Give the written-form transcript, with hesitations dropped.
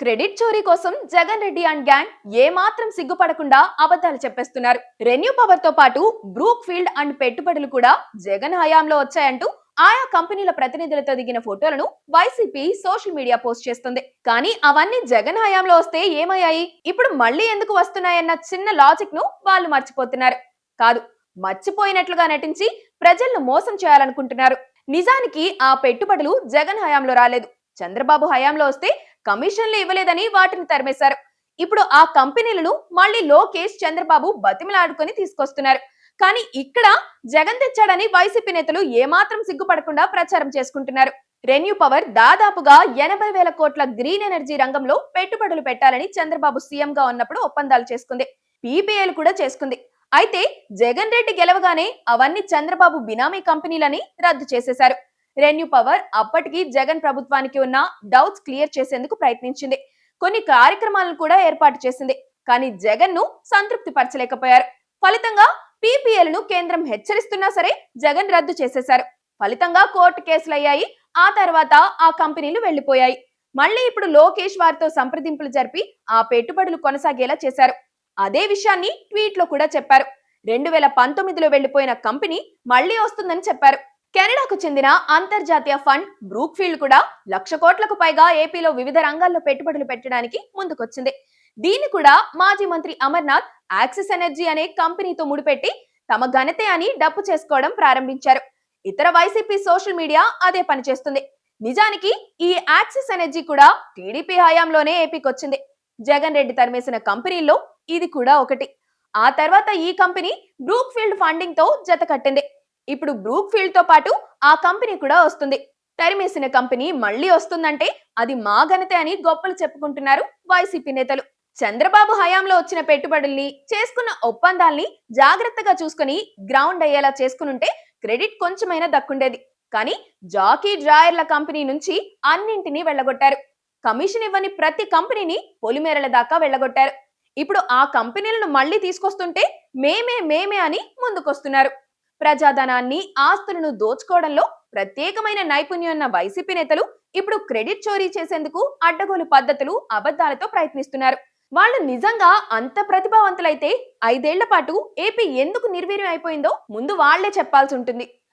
Credit చోరీ కోసం Jagan Reddy and gang ఏమాత్రం సిగ్గుపడకుండా అబద్ధాలు చెప్పేస్తున్నారు. రెన్యూ పవర్ తో పాటు బ్రూక్ ఫీల్డ్ అండ్ పెట్టుబడులు కూడా జగన్ హయాంలో వచ్చాయంటూ ఆయా కంపెనీల ప్రతినిధులతో దిగిన ఫోటోలను వైసీపీ సోషల్ మీడియా పోస్ట్ చేస్తుంది. కానీ అవన్నీ జగన్ హయాంలో వస్తే ఏమయ్యాయి, ఇప్పుడు మళ్ళీ ఎందుకు వస్తున్నాయన్న చిన్న లాజిక్ ను వాళ్ళు మర్చిపోతున్నారు. కాదు, మర్చిపోయినట్లుగా నటించి ప్రజలను మోసం చేయాలనుకుంటున్నారు. నిజానికి ఆ పెట్టుబడులు జగన్ హయాంలో రాలేదు. చంద్రబాబు హయాంలో వస్తే కమిషన్లు ఇవ్వలేదని వాటిని తరిమేశారు. ఇప్పుడు ఆ కంపెనీలను మళ్ళీ లోకేష్, చంద్రబాబు బతిమలాడుకొని తీసుకొస్తున్నారు. కానీ ఇక్కడ జగన్ తెచ్చాడని వైసీపీ నేతలు ఏమాత్రం సిగ్గుపడకుండా ప్రచారం చేసుకుంటున్నారు. రెన్యూ పవర్ దాదాపుగా 80,000 కోట్ల గ్రీన్ ఎనర్జీ రంగంలో పెట్టుబడులు పెట్టాలని చంద్రబాబు సీఎం గా ఉన్నప్పుడు ఒప్పందాలు చేసుకుంది. పీపీఏలు కూడా చేసుకుంది. అయితే జగన్ రెడ్డి గెలవగానే అవన్నీ చంద్రబాబు బినామీ కంపెనీలని రద్దు చేసేశారు. రెన్యూ పవర్ అప్పటికి జగన్ ప్రభుత్వానికి ఉన్న డౌట్స్ క్లియర్ చేసేందుకు ప్రయత్నించింది. కొన్ని కార్యక్రమాలను కూడా ఏర్పాటు చేసింది. కానీ జగన్ ను సంతృప్తి పరచలేకపోయారు. ఫలితంగా పీపీఎల్ను కేంద్రం హెచ్చరిస్తున్నా సరే జగన్ రద్దు చేసేశారు. ఫలితంగా కోర్టు కేసులు అయ్యాయి. ఆ తర్వాత ఆ కంపెనీలు వెళ్లిపోయాయి. మళ్ళీ ఇప్పుడు లోకేష్ వారితో సంప్రదింపులు జరిపి ఆ పెట్టుబడులు కొనసాగేలా చేశారు. అదే విషయాన్ని ట్వీట్ లో కూడా చెప్పారు. 2019లో వెళ్లిపోయిన కంపెనీ మళ్లీ వస్తుందని చెప్పారు. కెనడాకు చెందిన అంతర్జాతీయ ఫండ్ బ్రూక్ ఫీల్డ్ కూడా 1,00,000 కోట్లకు పైగా ఏపీలో వివిధ రంగాల్లో పెట్టుబడులు పెట్టడానికి ముందుకొచ్చింది. దీన్ని కూడా మాజీ మంత్రి అమర్నాథ్ యాక్సిస్ ఎనర్జీ అనే కంపెనీతో ముడిపెట్టి తమ ఘనతే అని డప్పు చేసుకోవడం ప్రారంభించారు. ఇతర వైసీపీ సోషల్ మీడియా అదే పనిచేస్తుంది. నిజానికి ఈ యాక్సిస్ ఎనర్జీ కూడా టీడీపీ హయాంలోనే ఏపీకి వచ్చింది. జగన్ రెడ్డి తరిమేసిన కంపెనీల్లో ఇది కూడా ఒకటి. ఆ తర్వాత ఈ కంపెనీ బ్రూక్ ఫీల్డ్ ఫండింగ్ తో జత కట్టింది. ఇప్పుడు బ్రూక్ ఫీల్డ్ తో పాటు ఆ కంపెనీ కూడా వస్తుంది. తరిమేసిన కంపెనీ మళ్లీ వస్తుందంటే అది మా ఘనతే అని గొప్పలు చెప్పుకుంటున్నారు వైసీపీ నేతలు. చంద్రబాబు హయాంలో వచ్చిన పెట్టుబడుల్ని, చేసుకున్న ఒప్పందాల్ని జాగ్రత్తగా చూసుకుని గ్రౌండ్ అయ్యేలా చేసుకునుంటే క్రెడిట్ కొంచెమైనా దక్కుండేది. కానీ జాకీ డ్రాయర్ల కంపెనీ నుంచి అన్నింటినీ వెళ్లగొట్టారు. కమిషన్ ఇవ్వని ప్రతి కంపెనీని పొలిమేరల దాకా వెళ్లగొట్టారు. ఇప్పుడు ఆ కంపెనీలను మళ్లీ తీసుకొస్తుంటే మేమే అని ముందుకొస్తున్నారు. ప్రజాధనాన్ని, ఆస్తులను దోచుకోవడంలో ప్రత్యేకమైన నైపుణ్యం ఉన్న వైసీపీ నేతలు ఇప్పుడు క్రెడిట్ చోరీ చేసేందుకు అడ్డగోలు పద్ధతులు, అబద్ధాలతో ప్రయత్నిస్తున్నారు. వాళ్ళు నిజంగా అంత ప్రతిభావంతులైతే 5 ఏళ్ల పాటు ఏపీ ఎందుకు నిర్వీర్యం అయిపోయిందో ముందు వాళ్లే చెప్పాల్సి ఉంటుంది.